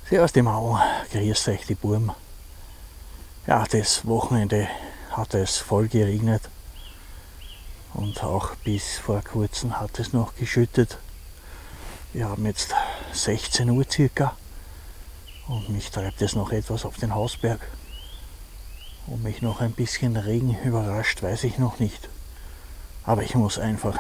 Servus die Mau, grüß euch die Burm. Ja, das Wochenende hat es voll geregnet und auch bis vor kurzem hat es noch geschüttet. Wir haben jetzt 16 Uhr circa und mich treibt es noch etwas auf den Hausberg. Ob mich noch ein bisschen Regen überrascht, weiß ich noch nicht. Aber ich muss einfach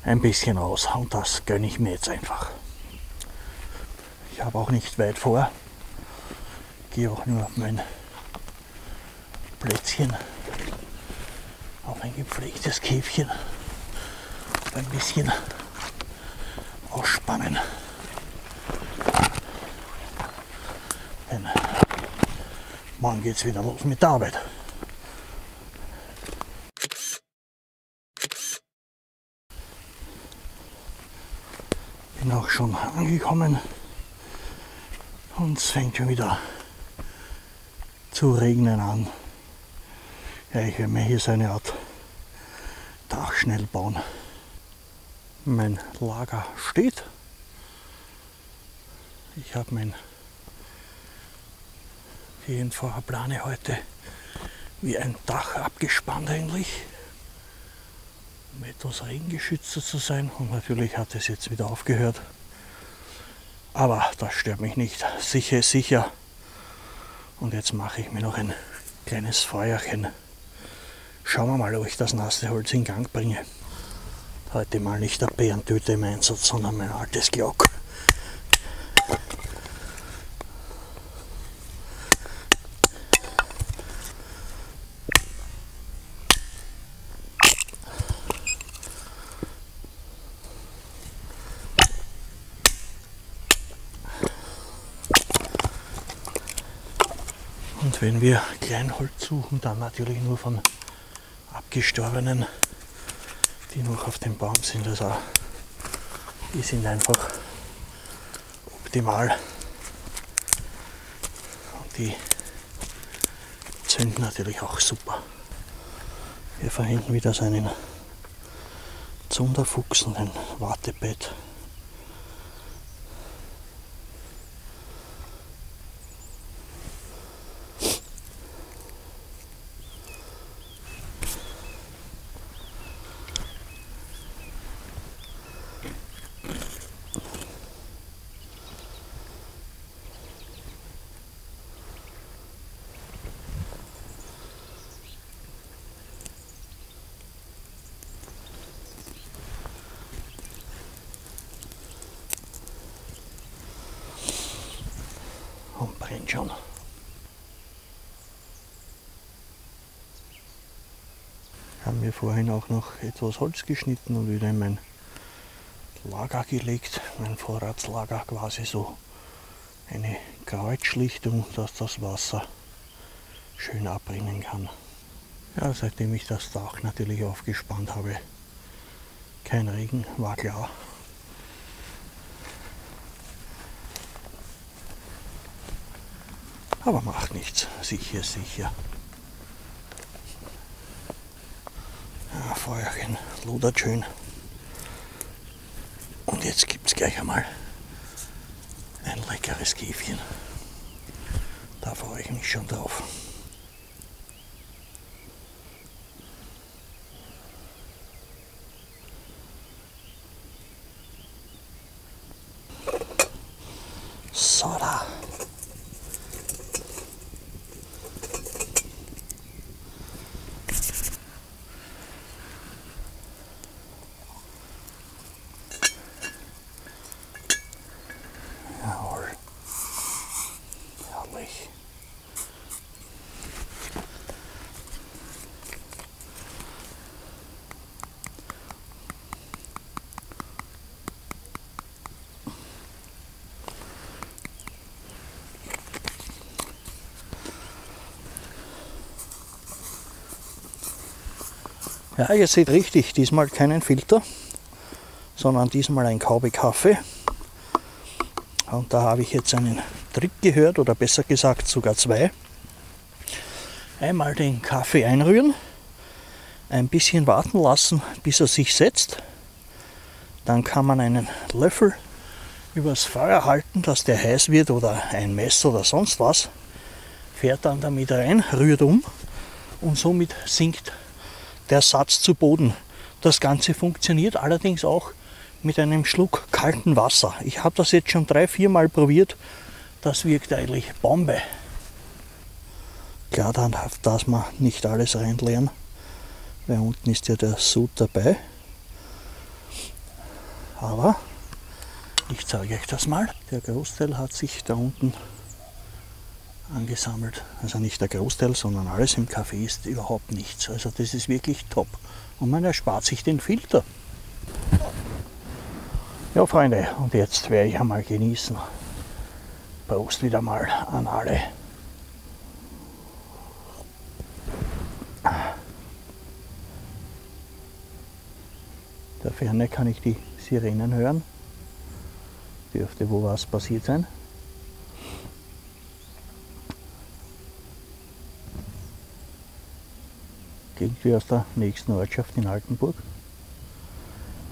ein bisschen raus und das gönne ich mir jetzt einfach. Ich habe auch nicht weit vor. Gehe auch nur auf mein Plätzchen, auf ein gepflegtes Käfchen, ein bisschen ausspannen. Denn morgen geht es wieder los mit der Arbeit. Bin auch schon angekommen und es fängt schon wieder zu regnen an. Ja, ich werde mir hier so eine Art Dach schnell bauen. Mein Lager steht. Ich habe mein Ferienfahrerplane heute wie ein Dach abgespannt eigentlich, um etwas regengeschützter zu sein. Und natürlich hat es jetzt wieder aufgehört. Aber das stört mich nicht. Sicher ist sicher. Und jetzt mache ich mir noch ein kleines Feuerchen. Schauen wir mal, ob ich das nasse Holz in Gang bringe. Heute mal nicht der Bärentüte im Einsatz, sondern mein altes Glock. Und wenn wir Kleinholz suchen, dann natürlich nur von abgestorbenen, die noch auf dem Baum sind. Also die sind einfach optimal und die zünden natürlich auch super. Hier verhinten wieder so einen Zunderfuchs und ein Wartebett. Und brennt schon. Haben wir vorhin auch noch etwas Holz geschnitten und wieder in mein Lager gelegt, mein Vorratslager, quasi so eine Kreuzschlichtung, dass das Wasser schön abrinnen kann. Ja, seitdem ich das Dach natürlich aufgespannt habe, kein Regen, war klar. Aber macht nichts, sicher, sicher. Ja, Feuerchen lodert schön. Und jetzt gibt es gleich einmal ein leckeres Käfchen. Da freue ich mich schon drauf. So da. Jawohl. Herrlich. Ja, ihr seht richtig, diesmal keinen Filter, sondern diesmal ein Kaube-Kaffee. Und da habe ich jetzt einen Trick gehört, oder besser gesagt sogar zwei. Einmal den Kaffee einrühren, ein bisschen warten lassen, bis er sich setzt. Dann kann man einen Löffel übers Feuer halten, dass der heiß wird oder ein Messer oder sonst was, fährt dann damit rein, rührt um und somit sinkt der Satz zu Boden. Das Ganze funktioniert allerdings auch mit einem Schluck kaltem Wasser. Ich habe das jetzt schon 3-4 Mal probiert. Das wirkt eigentlich Bombe. Klar, dann darf man nicht alles reinleeren, weil unten ist ja der Sud dabei. Aber ich zeige euch das mal. Der Großteil hat sich da unten angesammelt. Also nicht der Großteil, sondern alles im Kaffee ist überhaupt nichts. Also das ist wirklich top. Und man erspart sich den Filter. Ja, Freunde, und jetzt werde ich einmal genießen. Prost wieder mal an alle. Da Ferne kann ich die Sirenen hören. Dürfte wo was passiert sein. Klingt wie aus der nächsten Ortschaft in Altenburg.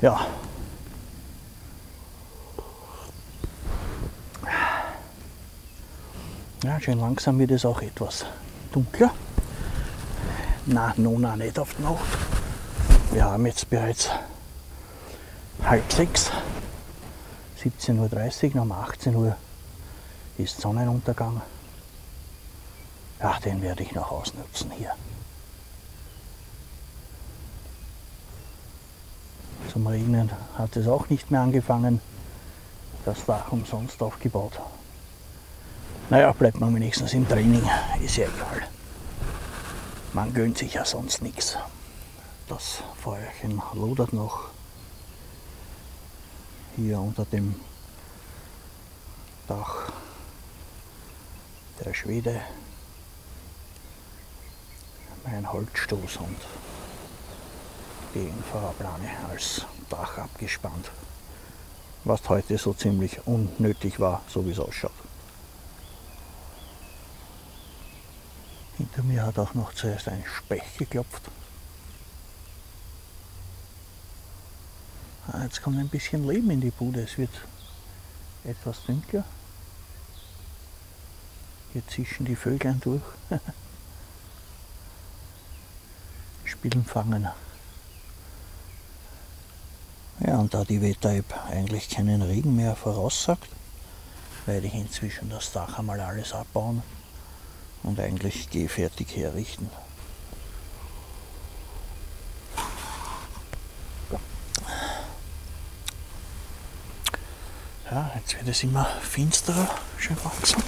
Ja. Ja, schön langsam wird es auch etwas dunkler. Na, noch nicht auf die Nacht. Wir haben jetzt bereits 5:30, 17:30 Uhr, um 18 Uhr ist Sonnenuntergang. Ja, den werde ich noch ausnutzen hier. Zum Regnen hat es auch nicht mehr angefangen. Das Dach umsonst aufgebaut. Naja, bleibt man wenigstens im Training, ist ja egal. Man gönnt sich ja sonst nichts. Das Feuerchen lodert noch. Hier unter dem Dach der Schwede. Mein Holzstoß und die Infraplane als Dach abgespannt. Was heute so ziemlich unnötig war, so wie es ausschaut. Hinter mir hat auch noch zuerst ein Specht geklopft. Jetzt kommt ein bisschen Leben in die Bude, es wird etwas dunkler. Hier zischen die Vöglein durch. Spielen fangen. Ja, und da die Wetter-App eigentlich keinen Regen mehr voraussagt, werde ich inzwischen das Dach einmal alles abbauen und eigentlich gehfertig herrichten. Ja, jetzt wird es immer finsterer, schön langsam.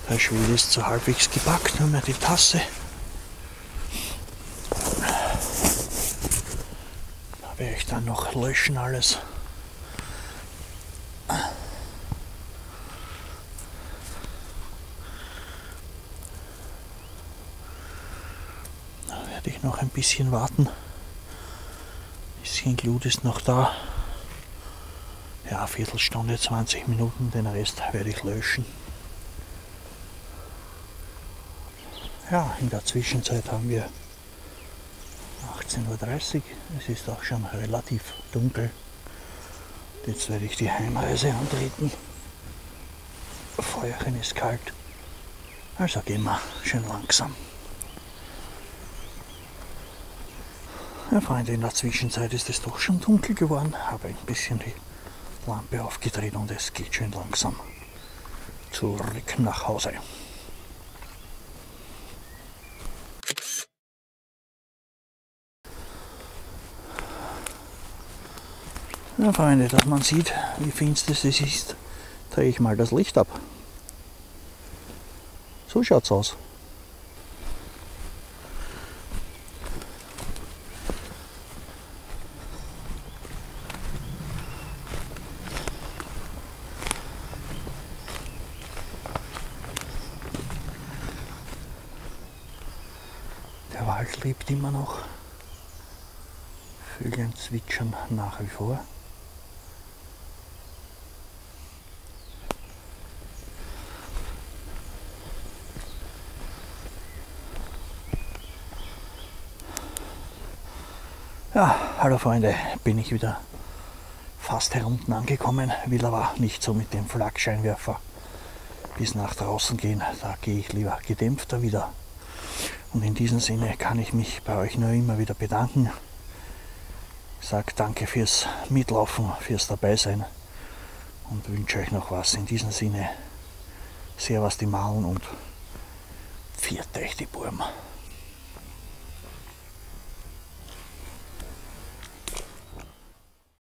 Der Schwede ist so halbwegs gepackt, nur mehr die Tasse. Da werde ich dann noch löschen alles. Da werde ich noch ein bisschen warten. Ein bisschen Glut ist noch da. Ja, Viertelstunde, 20 Minuten, den Rest werde ich löschen. Ja, in der Zwischenzeit haben wir 18:30 Uhr. Es ist auch schon relativ dunkel. Jetzt werde ich die Heimreise antreten. Feuerchen ist kalt. Also gehen wir schön langsam. Ja, Freunde, in der Zwischenzeit ist es doch schon dunkel geworden. Habe ein bisschen die Lampe aufgedreht und es geht schön langsam zurück nach Hause. Ja, Freunde, dass man sieht, wie finster es ist, drehe ich mal das Licht ab. So schaut's aus. Der Wald lebt immer noch. Vögel zwitschern nach wie vor. Ja, hallo Freunde, bin ich wieder fast herunten angekommen, will aber nicht so mit dem Flakscheinwerfer bis nach draußen gehen. Da gehe ich lieber gedämpfter wieder. Und in diesem Sinne kann ich mich bei euch nur immer wieder bedanken. Ich sage danke fürs Mitlaufen, fürs Dabeisein und wünsche euch noch was. In diesem Sinne, servus die Malen und pfiat euch die Burm.